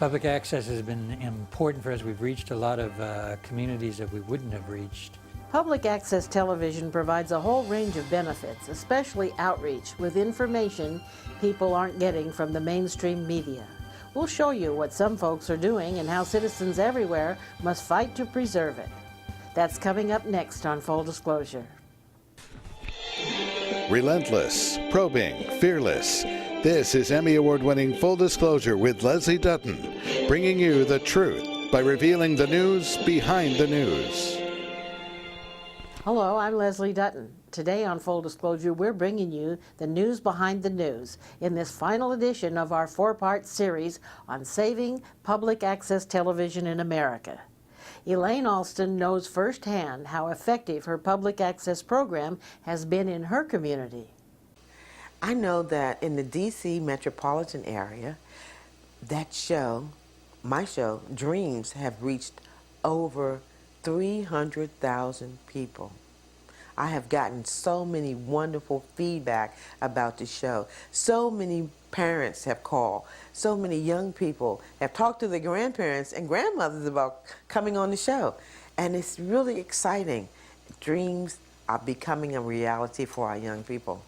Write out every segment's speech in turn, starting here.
Public access has been important for us. We've reached a lot of communities that we wouldn't have reached. Public access television provides a whole range of benefits, especially outreach with information people aren't getting from the mainstream media. We'll show you what some folks are doing and how citizens everywhere must fight to preserve it. That's coming up next on Full Disclosure. Relentless, probing, fearless. This is Emmy Award-winning Full Disclosure with Leslie Dutton, bringing you the truth by revealing the news behind the news. Hello, I'm Leslie Dutton. Today on Full Disclosure, we're bringing you the news behind the news in this final edition of our four-part series on saving public access television in America. Elaine Alston knows firsthand how effective her public access program has been in her community. I know that in the D.C. metropolitan area, that show, my show, Dreams, have reached over 300,000 people. I have gotten so many wonderful feedback about the show. So many parents have called. So many young people have talked to their grandparents and grandmothers about coming on the show. And it's really exciting. Dreams are becoming a reality for our young people.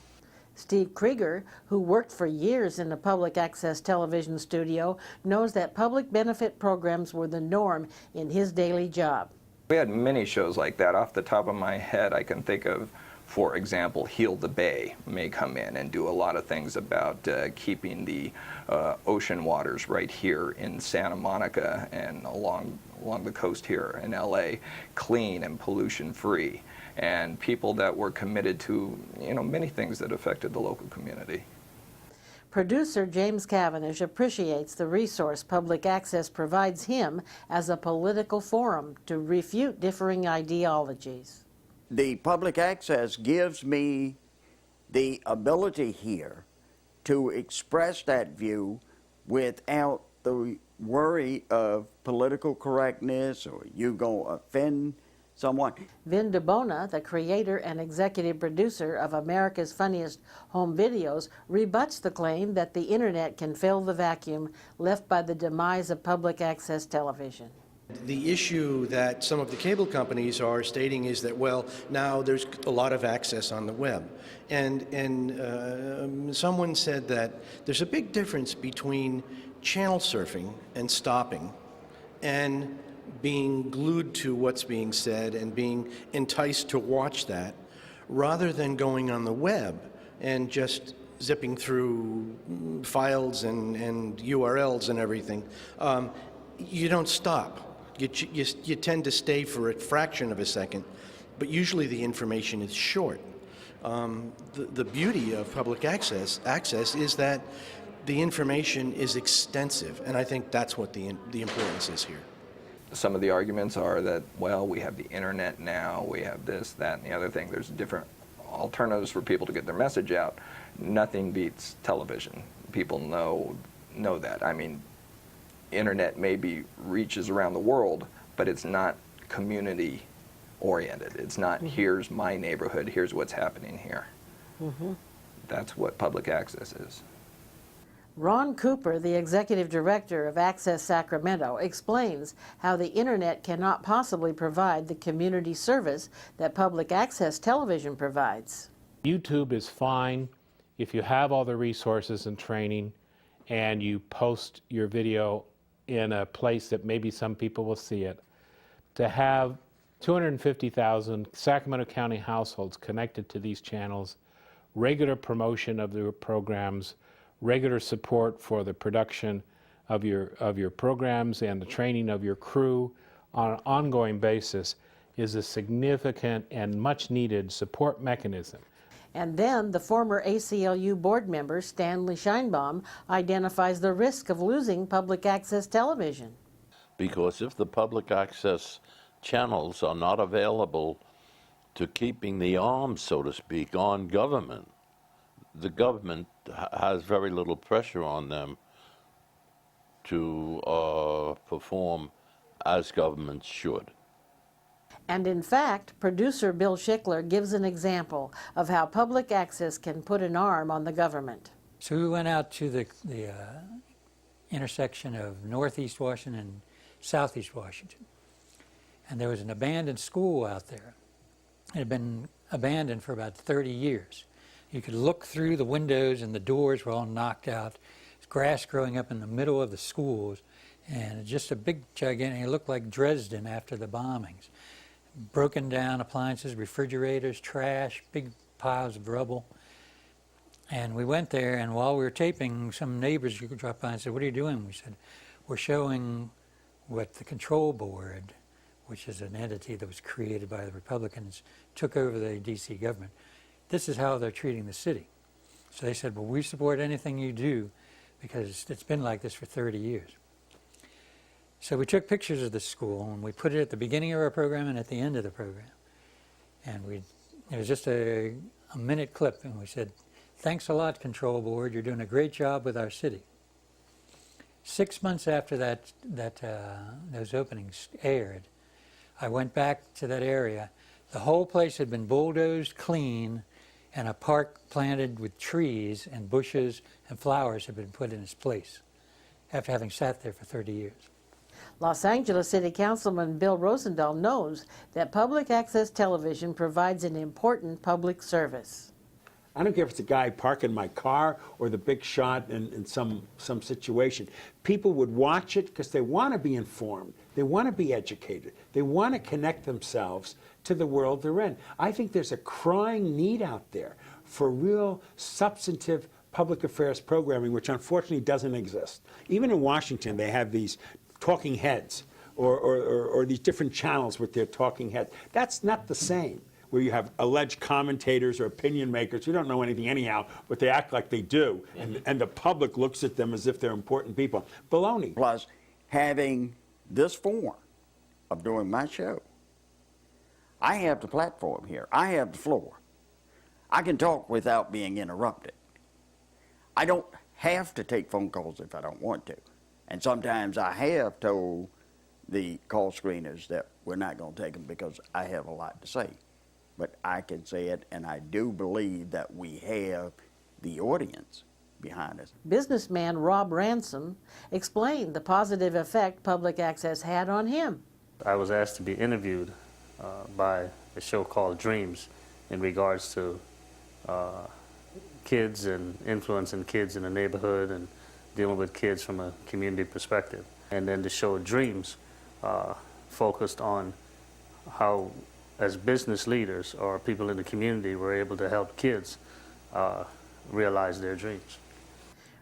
Steve Krieger, who worked for years in the public access television studio, knows that public benefit programs were the norm in his daily job. We had many shows like that. Off the top of my head, I can think of, for example, Heal the Bay may come in and do a lot of things about keeping the ocean waters right here in Santa Monica and along the coast here in LA clean and pollution-free. And people that were committed to, many things that affected the local community. Producer James Cavendish appreciates the resource public access provides him as a political forum to refute differing ideologies. The public access gives me the ability here to express that view without the worry of political correctness or you gonna offend someone. Vin DeBona, the creator and executive producer of America's Funniest Home Videos, rebuts the claim that the internet can fill the vacuum left by the demise of public access television. The issue that some of the cable companies are stating is that, well, now there's a lot of access on the web. And someone said that there's a big difference between channel surfing and stopping and being glued to what's being said and being enticed to watch that, rather than going on the web and just zipping through files and URLs and everything. You don't stop. You tend to stay for a fraction of a second, but usually the information is short. The beauty of public access is that the information is extensive, and I think that's what the importance is here. Some of the arguments are that, well, we have the internet now, we have this, that, and the other thing. There's different alternatives for people to get their message out. Nothing beats television. People know that. I mean, internet maybe reaches around the world, but it's not community oriented. It's not, here's my neighborhood, here's what's happening here. That's what public access is. Ron Cooper, the executive director of Access Sacramento, explains how the internet cannot possibly provide the community service that public access television provides. YouTube is fine if you have all the resources and training and you post your video in a place that maybe some people will see it. To have 250,000 Sacramento County households connected to these channels, regular promotion of their programs, regular support for the production of your programs and the training of your crew on an ongoing basis is a significant and much needed support mechanism. And then the former ACLU board member, Stanley Scheinbaum, identifies the risk of losing public access television. Because if the public access channels are not available to keeping the arms, so to speak, on government, the government has very little pressure on them to perform as governments should. And in fact, producer Bill Schickler gives an example of how public access can put an arm on the government. So we went out to the intersection of Northeast Washington and Southeast Washington. And there was an abandoned school out there. It had been abandoned for about 30 years. You could look through the windows and the doors were all knocked out. There's grass growing up in the middle of the schools, and just a big gigantic, it looked like Dresden after the bombings. Broken down appliances, refrigerators, trash, big piles of rubble. And we went there, and while we were taping, some neighbors dropped by and said, "What are you doing?" We said, "We're showing what the control board," which is an entity that was created by the Republicans, took over the D.C. government. This is how they're treating the city. So they said, "Well, we support anything you do because it's been like this for 30 years." So we took pictures of the school, and we put it at the beginning of our program and at the end of the program. And it was just a minute clip, and we said, "Thanks a lot, Control Board. You're doing a great job with our city." 6 months after those openings aired, I went back to that area. The whole place had been bulldozed clean, and a park planted with trees and bushes and flowers had been put in its place after having sat there for 30 years. Los Angeles City Councilman Bill Rosendahl knows that public access television provides an important public service. I don't care if it's a guy parking my car or the big shot in some situation. People would watch it because they want to be informed. They want to be educated. They want to connect themselves to the world they're in. I think there's a crying need out there for real substantive public affairs programming, which unfortunately doesn't exist. Even in Washington, they have these talking heads or these different channels with their talking heads. That's not the same, where you have alleged commentators or opinion makers who don't know anything anyhow, but they act like they do, and the public looks at them as if they're important people. Baloney. Plus, having this form of doing my show, I have the platform here. I have the floor. I can talk without being interrupted. I don't have to take phone calls if I don't want to. And sometimes I have told the call screeners that we're not going to take them because I have a lot to say. But I can say it, and I do believe that we have the audience behind us. Businessman Rob Ransom explained the positive effect public access had on him. I was asked to be interviewed by a show called Dreams in regards to kids and influencing kids in the neighborhood and dealing with kids from a community perspective. And then the show Dreams focused on how, as business leaders or people in the community, were able to help kids realize their dreams.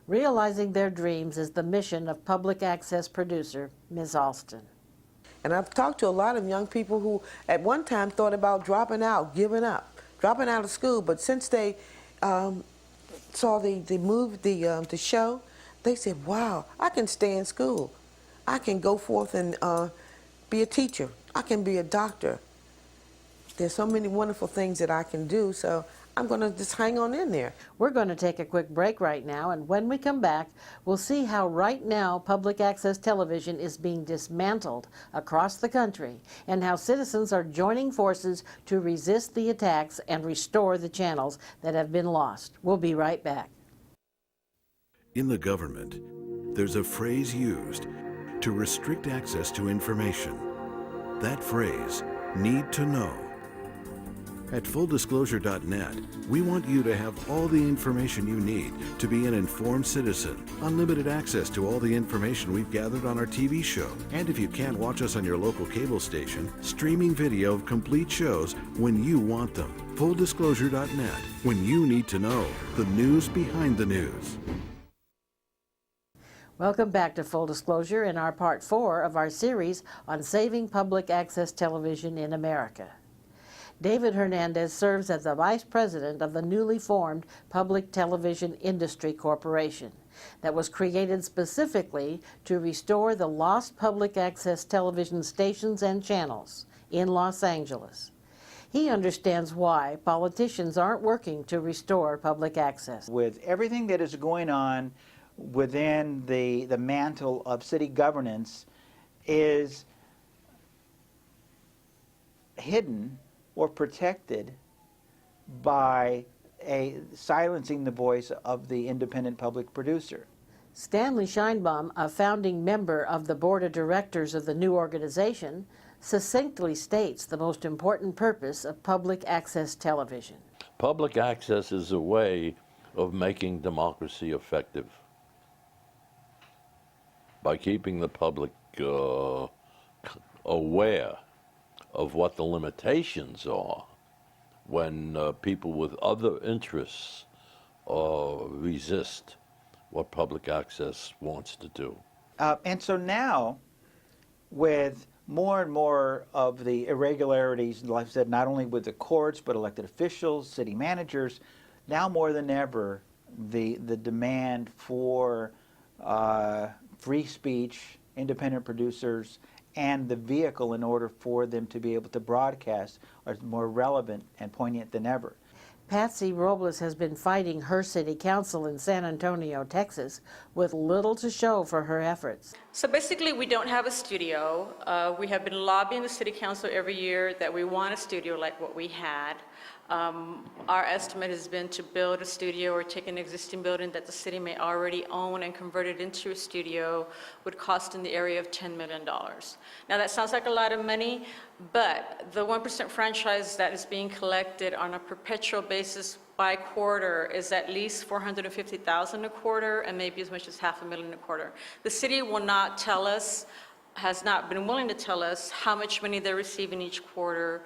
Realizing their dreams is the mission of public access producer Ms. Alston. And I've talked to a lot of young people who at one time thought about dropping out, giving up, dropping out of school, but since they saw the show, they said, "Wow, I can stay in school. I can go forth and be a teacher. I can be a doctor. There's so many wonderful things that I can do, so I'm going to just hang on in there." We're going to take a quick break right now, and when we come back, we'll see how right now public access television is being dismantled across the country and how citizens are joining forces to resist the attacks and restore the channels that have been lost. We'll be right back. In the government, there's a phrase used to restrict access to information. That phrase, need to know. At fulldisclosure.net, we want you to have all the information you need to be an informed citizen, unlimited access to all the information we've gathered on our TV show. And if you can't watch us on your local cable station, streaming video of complete shows when you want them. Fulldisclosure.net, when you need to know the news behind the news. Welcome back to Full Disclosure in our Part 4 of our series on saving public access television in America. David Hernandez serves as the Vice President of the newly formed Public Television Industry Corporation that was created specifically to restore the lost public access television stations and channels in Los Angeles. He understands why politicians aren't working to restore public access. With everything that is going on within the mantle of city governance is hidden or protected by silencing the voice of the independent public producer. Stanley Scheinbaum, a founding member of the board of directors of the new organization, succinctly states the most important purpose of public access television. Public access is a way of making democracy effective by keeping the public aware of what the limitations are when people with other interests resist what public access wants to do. And so now, with more and more of the irregularities, like I said, not only with the courts, but elected officials, city managers, now more than ever, the demand for free speech, independent producers, and the vehicle in order for them to be able to broadcast are more relevant and poignant than ever. Patsy Robles has been fighting her city council in San Antonio, Texas, with little to show for her efforts. So basically, we don't have a studio. We have been lobbying the city council every year that we want a studio like what we had. Our estimate has been to build a studio or take an existing building that the city may already own and convert it into a studio would cost in the area of $10 million. Now that sounds like a lot of money, but the 1% franchise that is being collected on a perpetual basis by quarter is at least $450,000 a quarter and maybe as much as $500,000 a quarter. The city will not tell us, has not been willing to tell us how much money they're receiving each quarter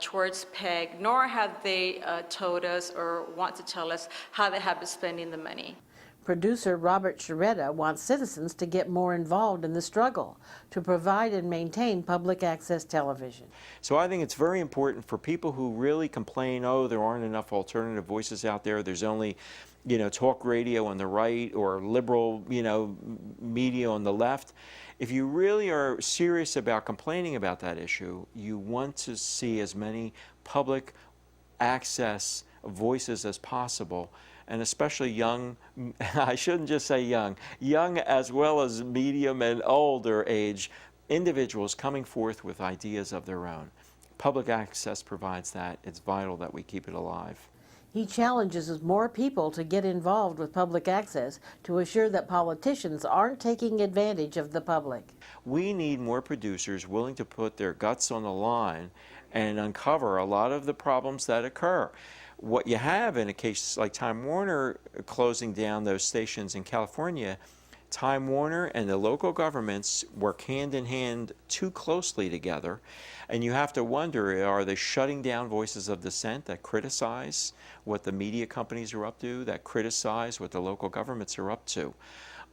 towards PEG, nor have they told us or want to tell us how they have been spending the money. Producer Robert Sharetta wants citizens to get more involved in the struggle to provide and maintain public access television. So I think it's very important for people who really complain, oh, there aren't enough alternative voices out there, there's only, talk radio on the right or liberal, media on the left. If you really are serious about complaining about that issue, you want to see as many public access voices as possible, and especially young, I shouldn't just say young as well as medium and older age individuals coming forth with ideas of their own. Public access provides that. It's vital that we keep it alive. He challenges more people to get involved with public access to assure that politicians aren't taking advantage of the public. We need more producers willing to put their guts on the line and uncover a lot of the problems that occur. What you have in a case like Time Warner closing down those stations in California, Time Warner and the local governments work hand in hand too closely together, and you have to wonder, are they shutting down voices of dissent that criticize what the media companies are up to, that criticize what the local governments are up to?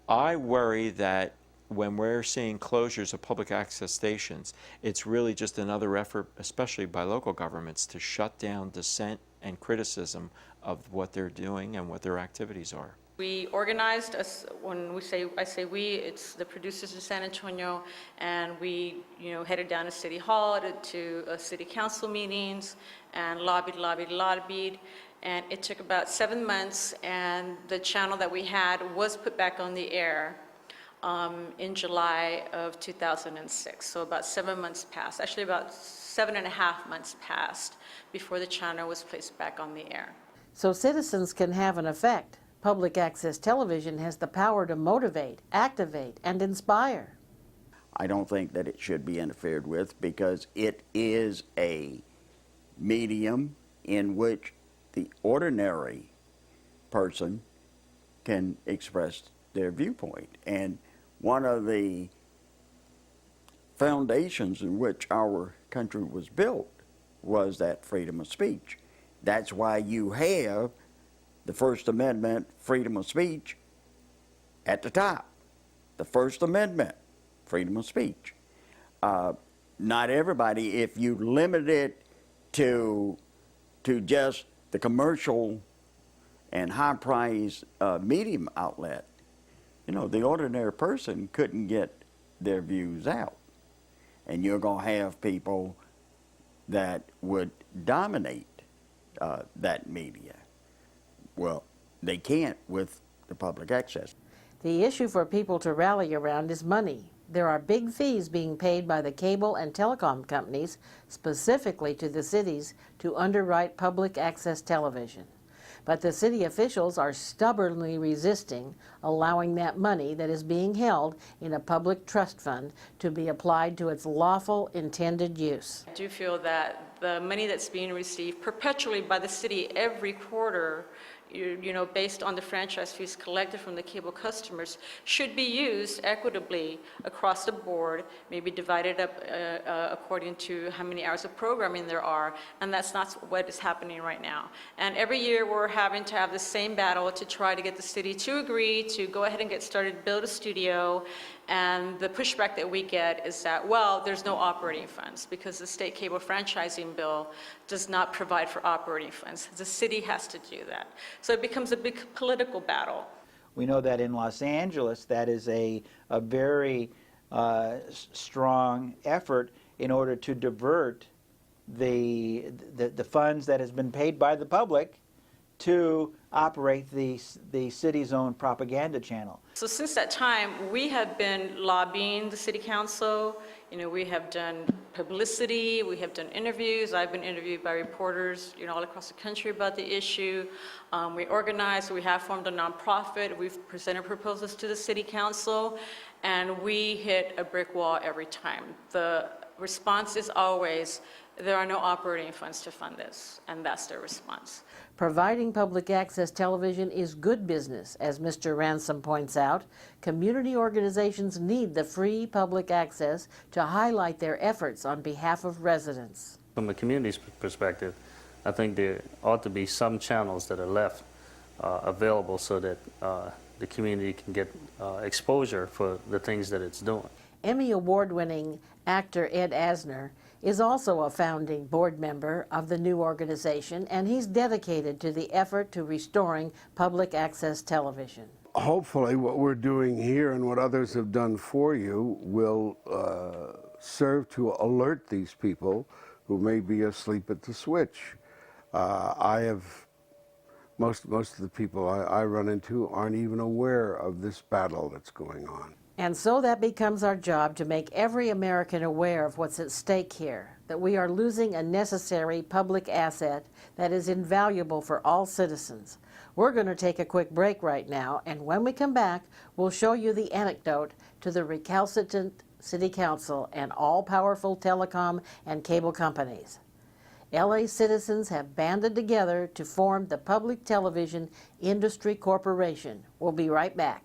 I worry that when we're seeing closures of public access stations, it's really just another effort, especially by local governments, to shut down dissent and criticism of what they're doing and what their activities are. We organized, when I say we, it's the producers in San Antonio, and we headed down to City Hall to city council meetings and lobbied, and it took about 7 months, and the channel that we had was put back on the air in July of 2006. So about 7 months passed, actually about 7.5 months passed before the channel was placed back on the air. So citizens can have an effect. Public access television has the power to motivate, activate, and inspire. I don't think that it should be interfered with because it is a medium in which the ordinary person can express their viewpoint. And one of the foundations in which our country was built was that freedom of speech. That's why you have the First Amendment, freedom of speech, at the top. The First Amendment, freedom of speech. Not everybody, if you limit it to just the commercial and high-priced medium outlet, the ordinary person couldn't get their views out. And you're going to have people that would dominate that media. Well, they can't with the public access. The issue for people to rally around is money. There are big fees being paid by the cable and telecom companies, specifically to the cities, to underwrite public access television. But the city officials are stubbornly resisting allowing that money that is being held in a public trust fund to be applied to its lawful intended use. I do feel that the money that's being received perpetually by the city every quarter, you know, based on the franchise fees collected from the cable customers, should be used equitably across the board, maybe divided up according to how many hours of programming there are, and that's not what is happening right now. And every year we're having to have the same battle to try to get the city to agree to go ahead and get started, build a studio, and the pushback that we get is that, well, there's no operating funds because the state cable franchising bill does not provide for operating funds. The city has to do that. So it becomes a big political battle. We know that in Los Angeles, that is a very strong effort in order to divert the funds that has been paid by the public to operate the city's own propaganda channel. So since that time, we have been lobbying the city council. You know, we have done publicity, we have done interviews. I've been interviewed by reporters, you know, all across the country about the issue. We organized, we have formed a nonprofit. We've presented proposals to the city council, and we hit a brick wall every time. The response is always, there are no operating funds to fund this, and that's their response. Providing public access television is good business, as Mr. Ransom points out. Community organizations need the free public access to highlight their efforts on behalf of residents. From a community's perspective, I think there ought to be some channels that are left available so that the community can get exposure for the things that it's doing. Emmy Award-winning actor Ed Asner is also a founding board member of the new organization, and he's dedicated to the effort to restoring public access television. Hopefully what we're doing here and what others have done for you will serve to alert these people who may be asleep at the switch. Most of the people I run into aren't even aware of this battle that's going on. And so that becomes our job to make every American aware of what's at stake here, that we are losing a necessary public asset that is invaluable for all citizens. We're going to take a quick break right now, and when we come back, we'll show you the anecdote to the recalcitrant City Council and all-powerful telecom and cable companies. LA citizens have banded together to form the Public Television Industry Corporation. We'll be right back.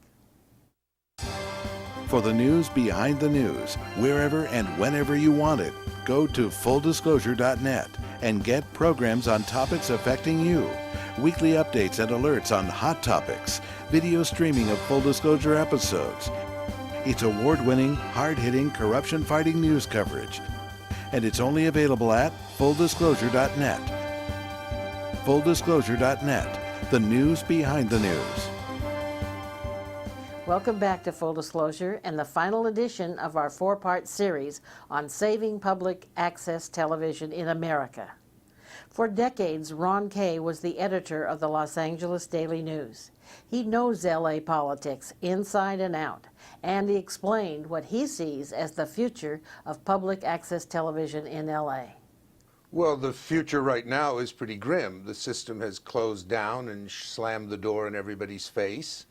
For the news behind the news, wherever and whenever you want it, go to fulldisclosure.net and get programs on topics affecting you. Weekly updates and alerts on hot topics, video streaming of Full Disclosure episodes. It's award-winning, hard-hitting, corruption-fighting news coverage. And it's only available at fulldisclosure.net. Fulldisclosure.net, the news behind the news. Welcome back to Full Disclosure and the final edition of our four-part series on saving public access television in America. For decades, Ron Kay was the editor of the Los Angeles Daily News. He knows LA politics inside and out, and he explained what he sees as the future of public access television in LA. Well, the future right now is pretty grim. The system has closed down and slammed the door in everybody's face.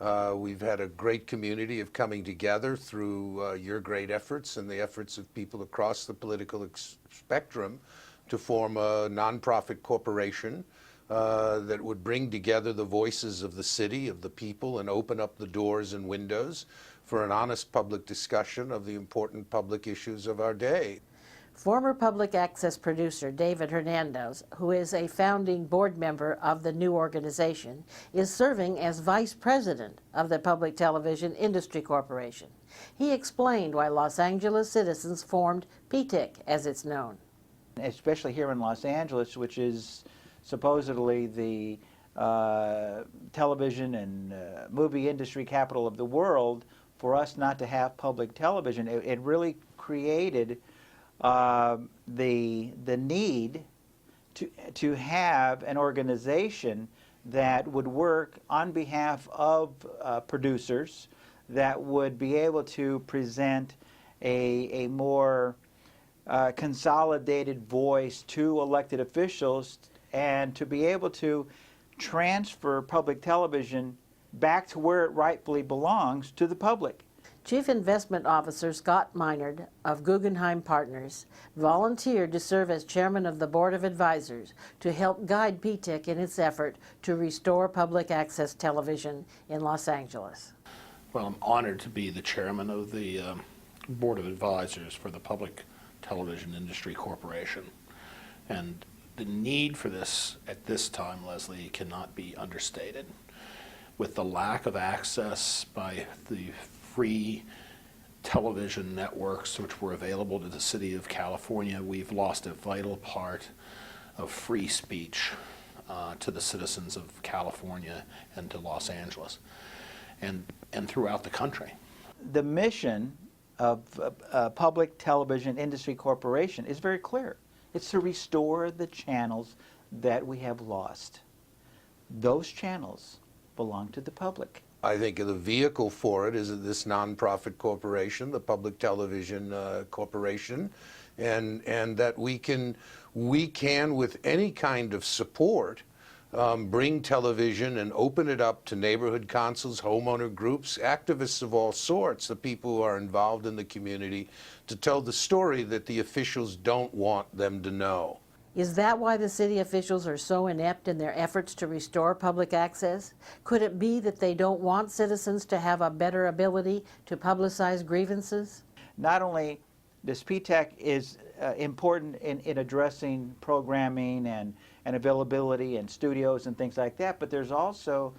We've had a great community of coming together through your great efforts and the efforts of people across the political spectrum to form a nonprofit corporation that would bring together the voices of the city, of the people, and open up the doors and windows for an honest public discussion of the important public issues of our day. Former public access producer David Hernandez, who is a founding board member of the new organization, is serving as vice president of the Public Television Industry Corporation. He explained why Los Angeles citizens formed PTIC, as it's known. Especially here in Los Angeles, which is supposedly the television and movie industry capital of the world, for us not to have public television, it really created the need to have an organization that would work on behalf of producers, that would be able to present a more consolidated voice to elected officials, and to be able to transfer public television back to where it rightfully belongs, to the public. Chief Investment Officer Scott Meinard of Guggenheim Partners volunteered to serve as chairman of the Board of Advisors to help guide PTEC in its effort to restore public access television in Los Angeles. Well, I'm honored to be the chairman of the Board of Advisors for the Public Television Industry Corporation. And the need for this at this time, Leslie, cannot be understated. With the lack of access by the free television networks which were available to the city of California, we've lost a vital part of free speech to the citizens of California and to Los Angeles and throughout the country. The mission of Public Television Industry Corporation is very clear. It's to restore the channels that we have lost. Those channels belong to the public. I think the vehicle for it is this nonprofit corporation, the Public Television Corporation, and that we can, with any kind of support, bring television and open it up to neighborhood councils, homeowner groups, activists of all sorts, the people who are involved in the community, to tell the story that the officials don't want them to know. Is that why the city officials are so inept in their efforts to restore public access? Could it be that they don't want citizens to have a better ability to publicize grievances? Not only does PTEC is important in addressing programming and availability and studios and things like that, but there's also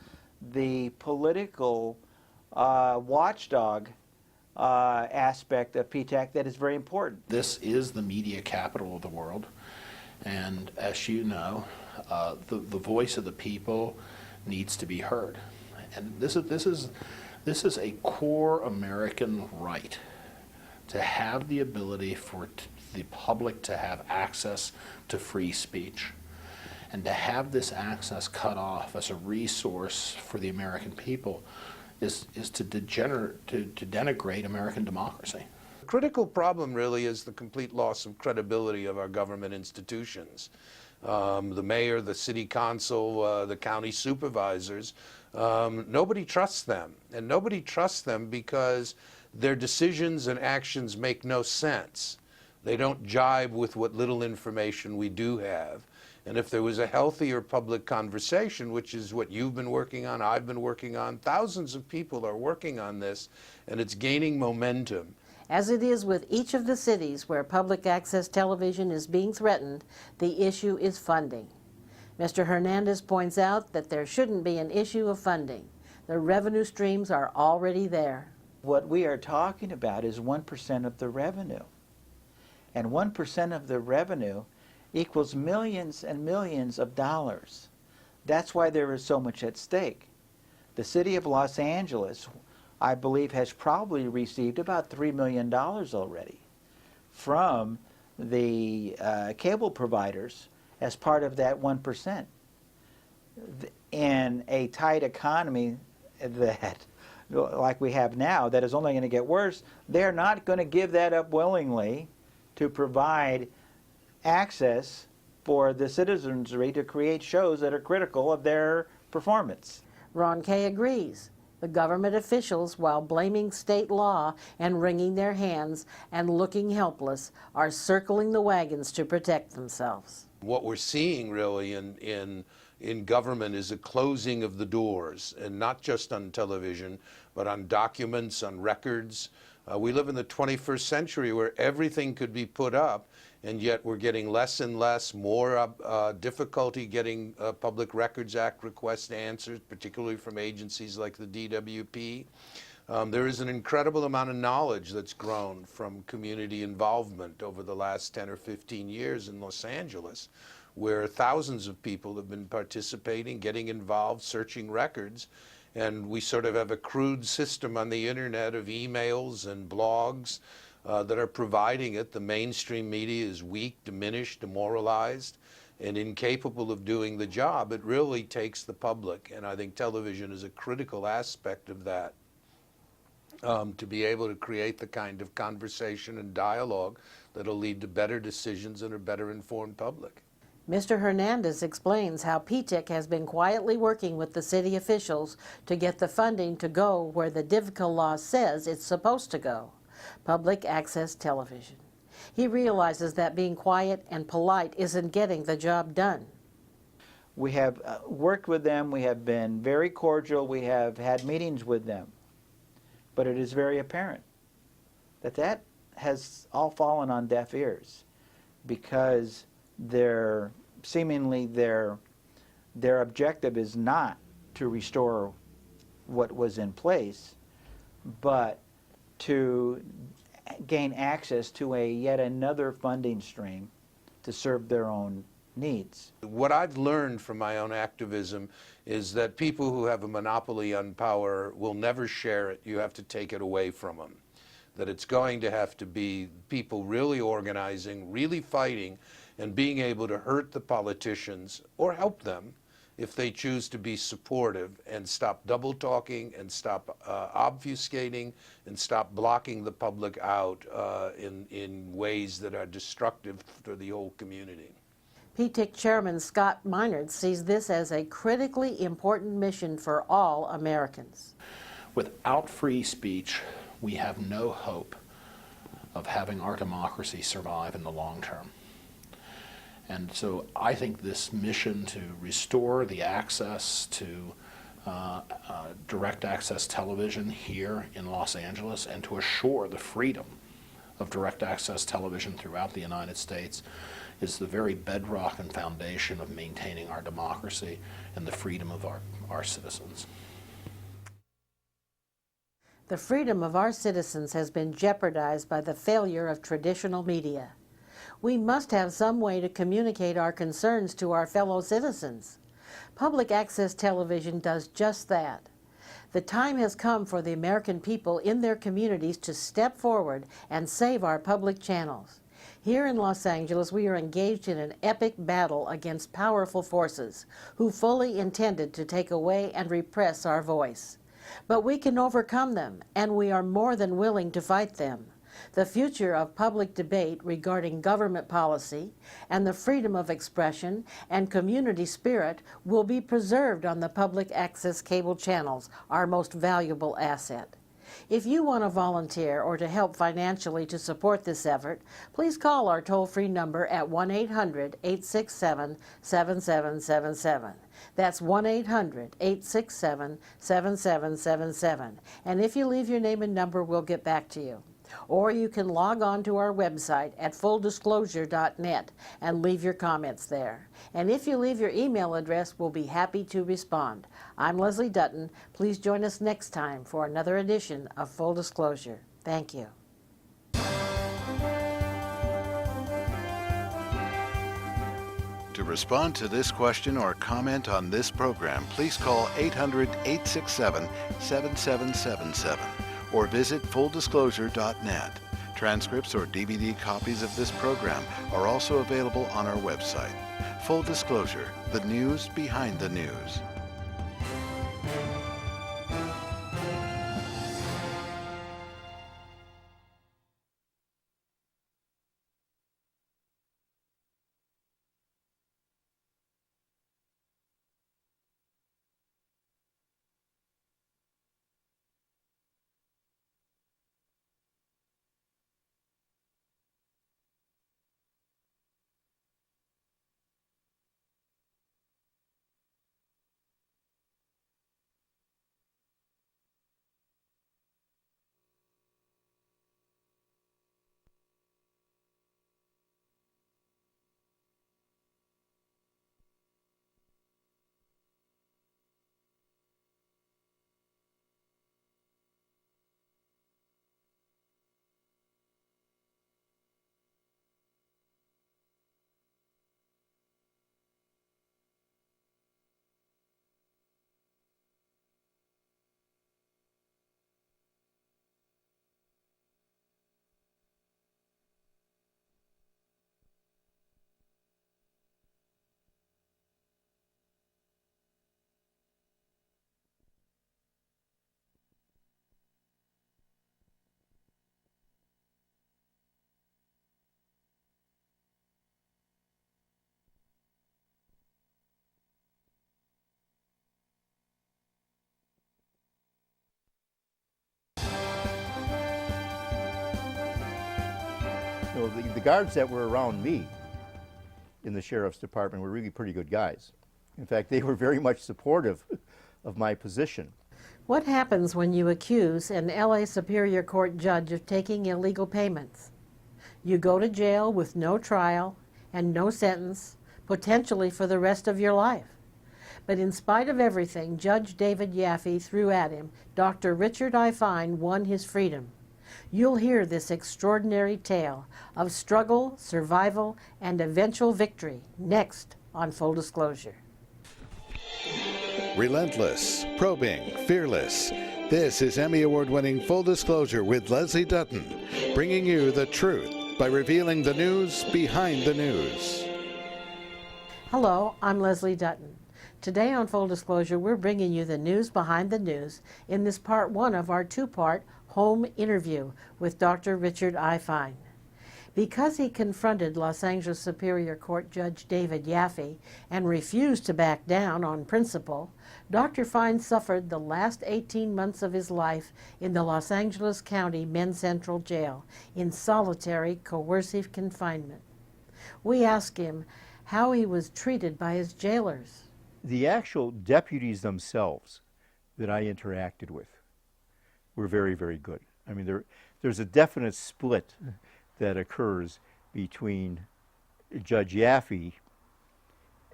the political watchdog aspect of PTEC that is very important. This is the media capital of the world. And as you know, the voice of the people needs to be heard. And this is a core American right to have the ability for the public to have access to free speech. And to have this access cut off as a resource for the American people is to denigrate American democracy. The critical problem really is the complete loss of credibility of our government institutions. The mayor, the city council, the county supervisors, nobody trusts them. And nobody trusts them because their decisions and actions make no sense. They don't jibe with what little information we do have. And if there was a healthier public conversation, which is what you've been working on, I've been working on, thousands of people are working on this, and it's gaining momentum. As it is with each of the cities where public access television is being threatened, the issue is funding. Mr. Hernandez points out that there shouldn't be an issue of funding. The revenue streams are already there. What we are talking about is 1% of the revenue. And 1% of the revenue equals millions and millions of dollars. That's why there is so much at stake. The city of Los Angeles, I believe, has probably received about $3 million already from the cable providers as part of that 1%. In a tight economy that, like we have now, that is only going to get worse, they're not going to give that up willingly to provide access for the citizenry to create shows that are critical of their performance. Ron Kay agrees. The government officials, while blaming state law and wringing their hands and looking helpless, are circling the wagons to protect themselves. What we're seeing really in government is a closing of the doors, and not just on television, but on documents, on records. We live in the 21st century where everything could be put up, and yet we're getting less and less, more difficulty getting Public Records Act requests answered, particularly from agencies like the DWP. There is an incredible amount of knowledge that's grown from community involvement over the last 10 or 15 years in Los Angeles, where thousands of people have been participating, getting involved, searching records. And we sort of have a crude system on the internet of emails and blogs that are providing it. The mainstream media is weak, diminished, demoralized, and incapable of doing the job. It really takes the public, and I think television is a critical aspect of that, to be able to create the kind of conversation and dialogue that'll lead to better decisions and a better informed public. Mr. Hernandez explains how PTIC has been quietly working with the city officials to get the funding to go where the DVCA law says it's supposed to go, public access television. He realizes that being quiet and polite isn't getting the job done. We have worked with them, we have been very cordial, we have had meetings with them, but it is very apparent that that has all fallen on deaf ears because seemingly their objective is not to restore what was in place, but to gain access to yet another funding stream to serve their own needs. What I've learned from my own activism is that people who have a monopoly on power will never share it. You have to take it away from them. That it's going to have to be people really organizing, really fighting, and being able to hurt the politicians or help them if they choose to be supportive and stop double talking and stop obfuscating and stop blocking the public out in ways that are destructive for the whole community. PTIC Chairman Scott Minard sees this as a critically important mission for all Americans. Without free speech, we have no hope of having our democracy survive in the long term. And so I think this mission to restore the access to direct access television here in Los Angeles and to assure the freedom of direct access television throughout the United States is the very bedrock and foundation of maintaining our democracy and the freedom of our citizens. The freedom of our citizens has been jeopardized by the failure of traditional media. We must have some way to communicate our concerns to our fellow citizens. Public access television does just that. The time has come for the American people in their communities to step forward and save our public channels. Here in Los Angeles, we are engaged in an epic battle against powerful forces who fully intended to take away and repress our voice. But we can overcome them, and we are more than willing to fight them. The future of public debate regarding government policy and the freedom of expression and community spirit will be preserved on the public access cable channels, our most valuable asset. If you want to volunteer or to help financially to support this effort, please call our toll-free number at 1-800-867-7777. That's 1-800-867-7777. And if you leave your name and number, we'll get back to you. Or you can log on to our website at fulldisclosure.net and leave your comments there. And if you leave your email address, we'll be happy to respond. I'm Leslie Dutton. Please join us next time for another edition of Full Disclosure. Thank you. To respond to this question or comment on this program, please call 800-867-7777 or visit fulldisclosure.net. Transcripts or DVD copies of this program are also available on our website. Full Disclosure, the news behind the news. The guards that were around me in the sheriff's department were really pretty good guys. In fact, they were very much supportive of my position. What happens when you accuse an LA Superior Court judge of taking illegal payments? You go to jail with no trial and no sentence, potentially for the rest of your life. But in spite of everything Judge David Yaffe threw at him, Dr. Richard I. Fine won his freedom. You'll hear this extraordinary tale of struggle, survival, and eventual victory next on Full Disclosure. Relentless, probing, fearless. This is Emmy Award-winning Full Disclosure with Leslie Dutton, bringing you the truth by revealing the news behind the news. Hello, I'm Leslie Dutton. Today on Full Disclosure, we're bringing you the news behind the news in this part one of our two-part home interview with Dr. Richard I. Fine. Because he confronted Los Angeles Superior Court Judge David Yaffe and refused to back down on principle, Dr. Fine suffered the last 18 months of his life in the Los Angeles County Men's Central Jail in solitary coercive confinement. We asked him how he was treated by his jailers. The actual deputies themselves that I interacted with were very, very good. I mean, there's a definite split that occurs between Judge Yaffe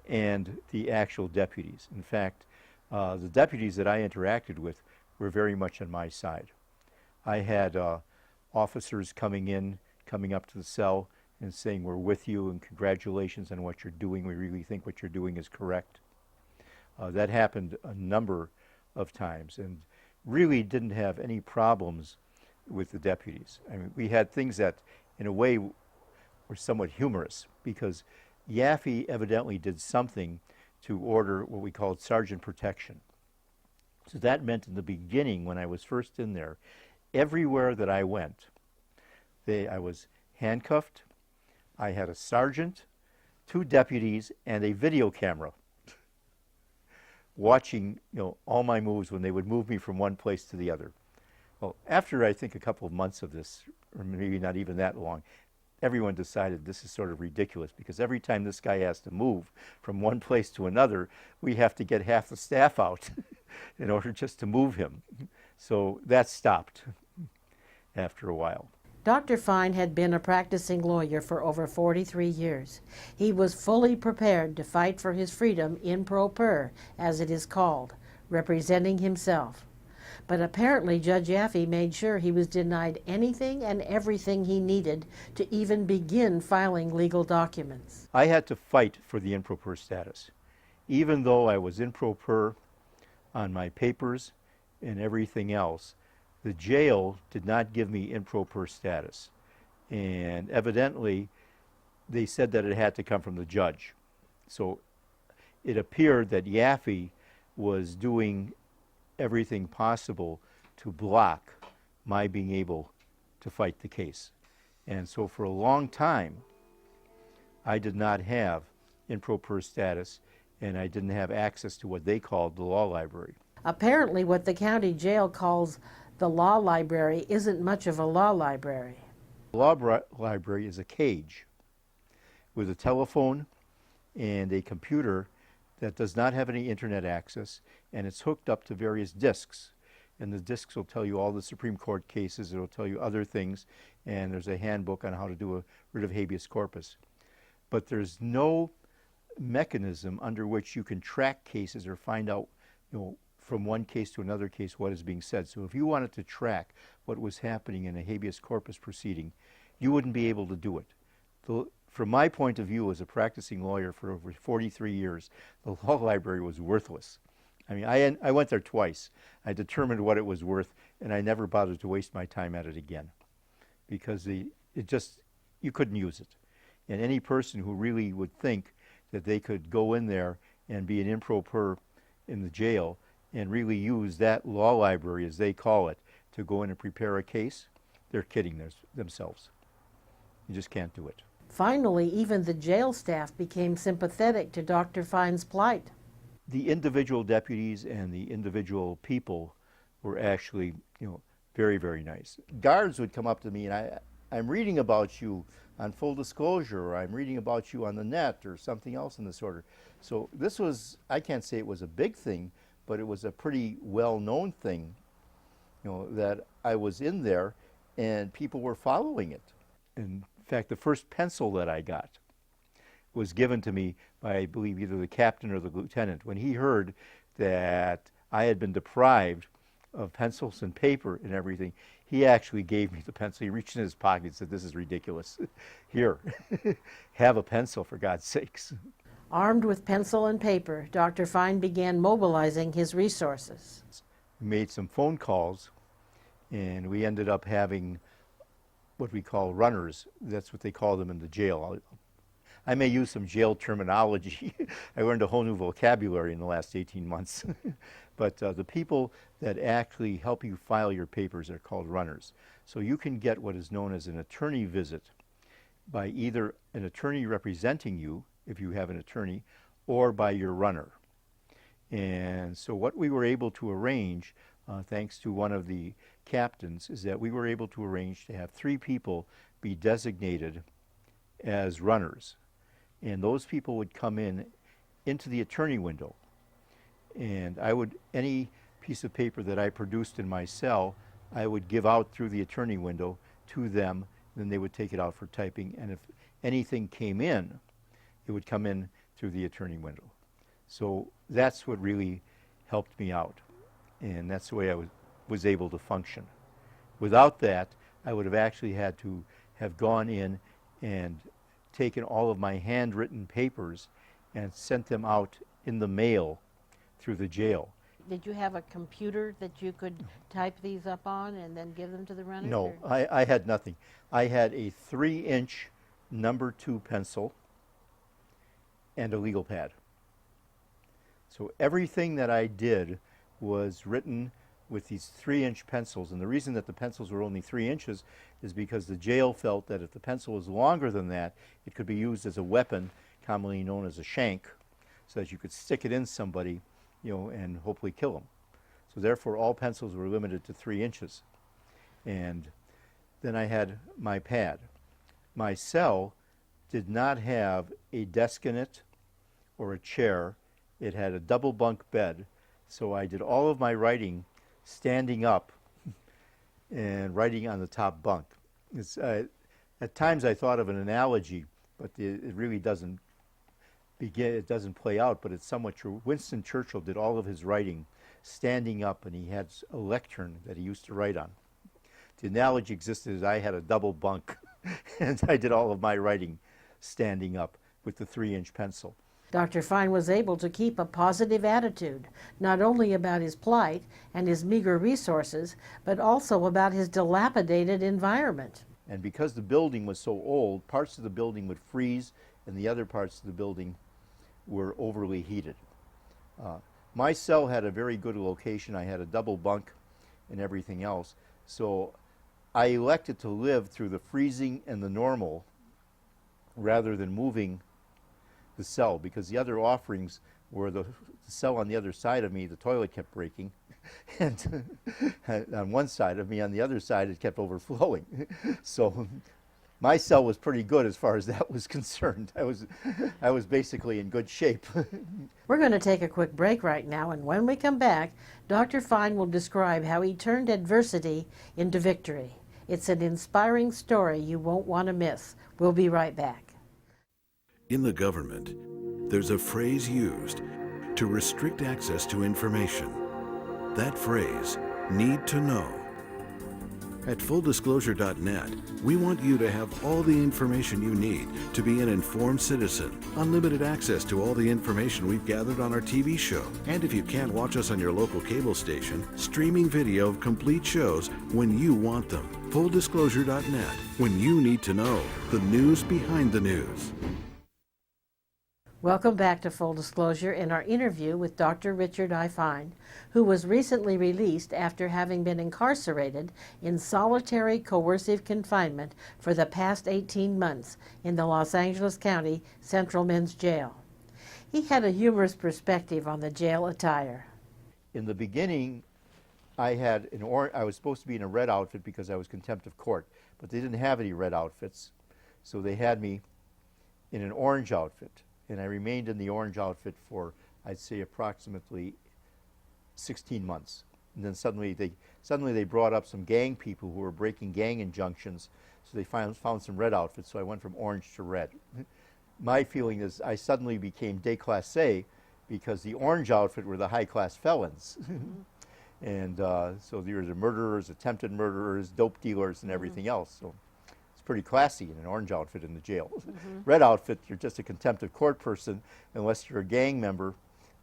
and the actual deputies. In fact, the deputies that I interacted with were very much on my side. I had officers coming up to the cell and saying, "We're with you and congratulations on what you're doing. We really think what you're doing is correct." That happened a number of times and really didn't have any problems with the deputies. I mean, we had things that, in a way, were somewhat humorous because Yaffe evidently did something to order what we called sergeant protection. So that meant in the beginning, when I was first in there, everywhere that I went, I was handcuffed, I had a sergeant, 2 deputies, and a video camera watching, all my moves when they would move me from one place to the other. Well, after I think a couple of months of this, or maybe not even that long, everyone decided this is sort of ridiculous because every time this guy has to move from one place to another, we have to get half the staff out in order just to move him. So that stopped after a while. Dr. Fine had been a practicing lawyer for over 43 years. He was fully prepared to fight for his freedom in pro per, as it is called, representing himself. But apparently Judge Yaffe made sure he was denied anything and everything he needed to even begin filing legal documents. I had to fight for the in pro per status. Even though I was in pro per on my papers and everything else, the jail did not give me in pro per status. And evidently, they said that it had to come from the judge. So it appeared that Yaffe was doing everything possible to block my being able to fight the case. And so for a long time, I did not have in pro per status, and I didn't have access to what they called the law library. Apparently what the county jail calls the law library isn't much of a law library. The law library is a cage with a telephone and a computer that does not have any internet access, and it's hooked up to various disks. And the disks will tell you all the Supreme Court cases, it'll tell you other things, and there's a handbook on how to do a writ of habeas corpus. But there's no mechanism under which you can track cases or find out, from one case to another case what is being said. So if you wanted to track what was happening in a habeas corpus proceeding, you wouldn't be able to do it. From my point of view as a practicing lawyer for over 43 years, the law library was worthless. I mean, I went there twice. I determined what it was worth, and I never bothered to waste my time at it again because you couldn't use it. And any person who really would think that they could go in there and be an in pro per in the jail and really use that law library, as they call it, to go in and prepare a case, they're kidding themselves. You just can't do it. Finally, even the jail staff became sympathetic to Dr. Fine's plight. The individual deputies and the individual people were actually, very, very nice. Guards would come up to me, and I I'm reading about you on Full Disclosure, or I'm reading about you on the net, or something else in this order. So this was, I can't say it was a big thing, but it was a pretty well-known thing, you know, that I was in there and people were following it. In fact, the first pencil that I got was given to me by, I believe, either the captain or the lieutenant. When he heard that I had been deprived of pencils and paper and everything, he actually gave me the pencil. He reached in his pocket and said, "This is ridiculous. Here, have a pencil, for God's sakes." Armed with pencil and paper, Dr. Fine began mobilizing his resources. We made some phone calls, and we ended up having what we call runners. That's what they call them in the jail. I may use some jail terminology. I learned a whole new vocabulary in the last 18 months. But the people that actually help you file your papers are called runners. So you can get what is known as an attorney visit by either an attorney representing you, if you have an attorney, or by your runner. And so what we were able to arrange, thanks to one of the captains, is that we were able to arrange to have 3 people be designated as runners. And those people would come into the attorney window. And I would, any piece of paper that I produced in my cell, I would give out through the attorney window to them, then they would take it out for typing. And if anything came in, it would come in through the attorney window. So that's what really helped me out. And that's the way I was able to function. Without that, I would have actually had to have gone in and taken all of my handwritten papers and sent them out in the mail through the jail. Did you have a computer that you could type these up on and then give them to the runners? No, I had nothing. I had a 3-inch number 2 pencil and a legal pad. So everything that I did was written with these 3-inch pencils. And the reason that the pencils were only 3 inches is because the jail felt that if the pencil was longer than that, it could be used as a weapon, commonly known as a shank, so that you could stick it in somebody, you know, and hopefully kill them. So therefore, all pencils were limited to 3 inches. And then I had my pad. My cell did not have a desk in it or a chair. It had a double bunk bed. So I did all of my writing standing up and writing on the top bunk. At times I thought of an analogy, but it really doesn't it doesn't play out, but it's somewhat true. Winston Churchill did all of his writing standing up, and he had a lectern that he used to write on. The analogy existed as I had a double bunk, and I did all of my writing standing up with the 3-inch pencil. Dr. Fine was able to keep a positive attitude, not only about his plight and his meager resources, but also about his dilapidated environment. And because the building was so old, parts of the building would freeze, and the other parts of the building were overly heated. My cell had a very good location. I had a double bunk and everything else. So I elected to live through the freezing and the normal rather than moving the cell, because the other offerings were the cell on the other side of me, the toilet kept breaking, and on one side of me, on the other side, it kept overflowing. So my cell was pretty good as far as that was concerned. I was basically in good shape. We're going to take a quick break right now, and when we come back, Dr. Fine will describe how he turned adversity into victory. It's an inspiring story you won't want to miss. We'll be right back. In the government, there's a phrase used to restrict access to information. That phrase, need to know. At fulldisclosure.net, we want you to have all the information you need to be an informed citizen, unlimited access to all the information we've gathered on our TV show. And if you can't watch us on your local cable station, streaming video of complete shows when you want them. Fulldisclosure.net, when you need to know the news behind the news. Welcome back to Full Disclosure in our interview with Dr. Richard I. Fine, who was recently released after having been incarcerated in solitary coercive confinement for the past 18 months in the Los Angeles County Central Men's Jail. He had a humorous perspective on the jail attire. In the beginning, I was supposed to be in a red outfit because I was contempt of court, but they didn't have any red outfits. So they had me in an orange outfit, and I remained in the orange outfit for, I'd say, approximately 16 months. And then suddenly they brought up some gang people who were breaking gang injunctions, so they found some red outfits, so I went from orange to red. My feeling is I suddenly became déclassé because the orange outfit were the high-class felons. And so there were the murderers, attempted murderers, dope dealers, and everything else. So it's pretty classy in an orange outfit in the jail. Red outfit, you're just a contempt of court person unless you're a gang member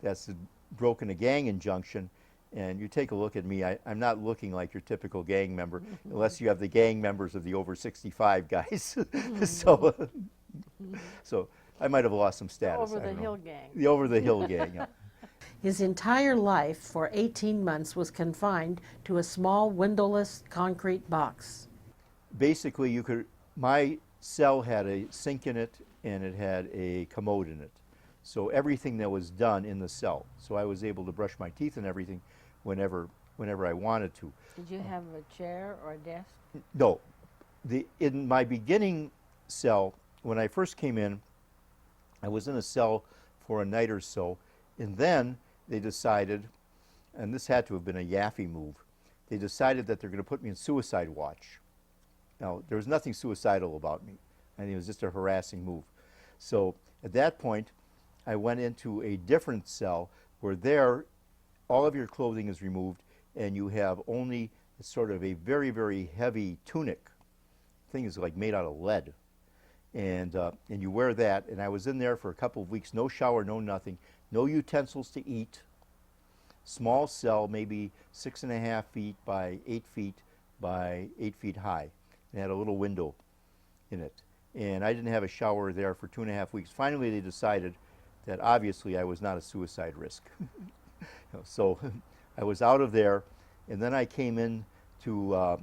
that's broken a gang injunction. And you take a look at me, I'm not looking like your typical gang member unless you have the gang members of the over 65 guys. So I might have lost some status. Over the hill gang. The over the hill gang, yeah. His entire life for 18 months was confined to a small windowless concrete box. Basically, my cell had a sink in it and it had a commode in it. So everything that was done in the cell. So I was able to brush my teeth and everything whenever I wanted to. Did you have a chair or a desk? No. In my beginning cell, when I first came in, I was in a cell for a night or so, and then they decided, and this had to have been a Yaffe move, they decided that they're going to put me in suicide watch. Now, there was nothing suicidal about me. I think it was just a harassing move. So at that point, I went into a different cell where there, all of your clothing is removed and you have only sort of a very, very heavy tunic. The thing is like made out of lead. And you wear that, and I was in there for a couple of weeks, no shower, no nothing, no utensils to eat, small cell, maybe 6.5 feet by 8 feet by 8 feet high. It had a little window in it. And I didn't have a shower there for 2.5 weeks. Finally, they decided that obviously I was not a suicide risk. So I was out of there, and then I came in to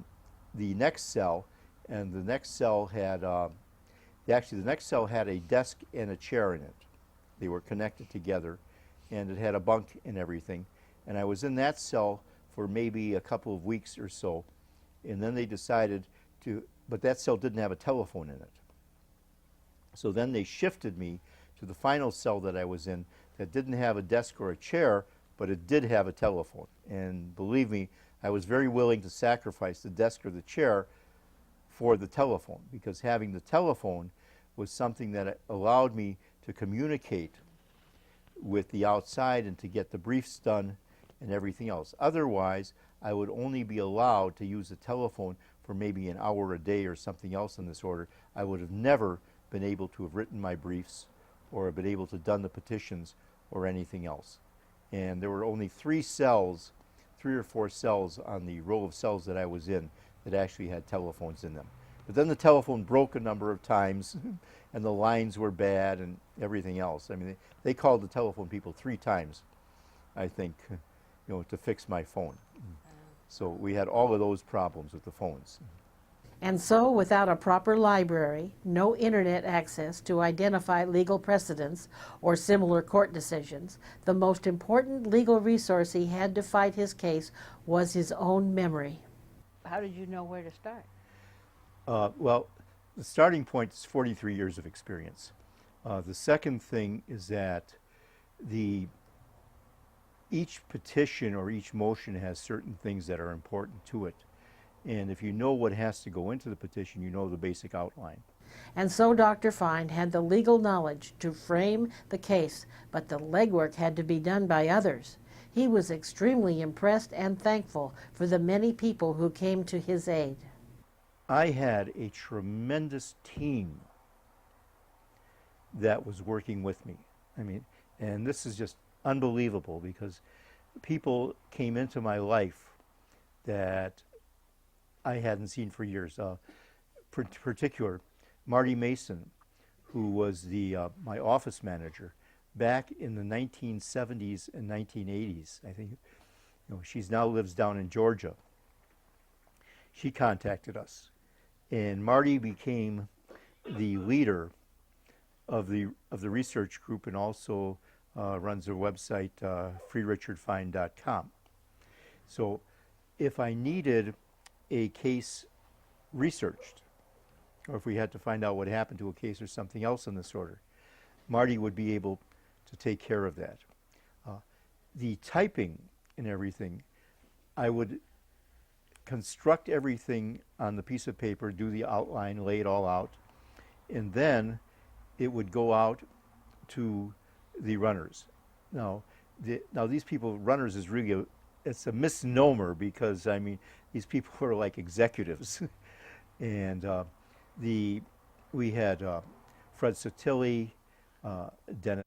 the next cell, and the next cell had, actually the next cell had a desk and a chair in it. They were connected together, and it had a bunk and everything. And I was in that cell for maybe a couple of weeks or so, and then they decided to, but that cell didn't have a telephone in it. So then they shifted me to the final cell that I was in that didn't have a desk or a chair, but it did have a telephone. And believe me, I was very willing to sacrifice the desk or the chair for the telephone, because having the telephone was something that allowed me to communicate with the outside and to get the briefs done and everything else. Otherwise, I would only be allowed to use the telephone for maybe an hour a day or something else in this order. I would have never been able to have written my briefs or have been able to done the petitions or anything else. And there were only 3 or 4 cells on the row of cells that I was in that actually had telephones in them. But then the telephone broke a number of times and the lines were bad and everything else. I mean, they called the telephone people 3 times, I think, to fix my phone. So we had all of those problems with the phones. And so, without a proper library, no internet access to identify legal precedents or similar court decisions, the most important legal resource he had to fight his case was his own memory. How did you know where to start? Well, the starting point is 43 years of experience. The second thing is that each petition or each motion has certain things that are important to it. And if you know what has to go into the petition, you know the basic outline. And so Dr. Fine had the legal knowledge to frame the case, but the legwork had to be done by others. He was extremely impressed and thankful for the many people who came to his aid. I had a tremendous team that was working with me. I mean, and this is just unbelievable because people came into my life that I hadn't seen for years. Particular, Marty Mason, who was my office manager back in the 1970s and 1980s. I think, she now lives down in Georgia. She contacted us, and Marty became the leader of the research group, and also runs their website, freerichardfine.com. So, if I needed a case researched, or if we had to find out what happened to a case or something else in this order, Marty would be able to take care of that. The typing and everything, I would construct everything on the piece of paper, do the outline, lay it all out, and then it would go out to the runners. Now, these people, runners is really it's a misnomer, because I mean these people are like executives, and we had Fred Sotilli, Dennis.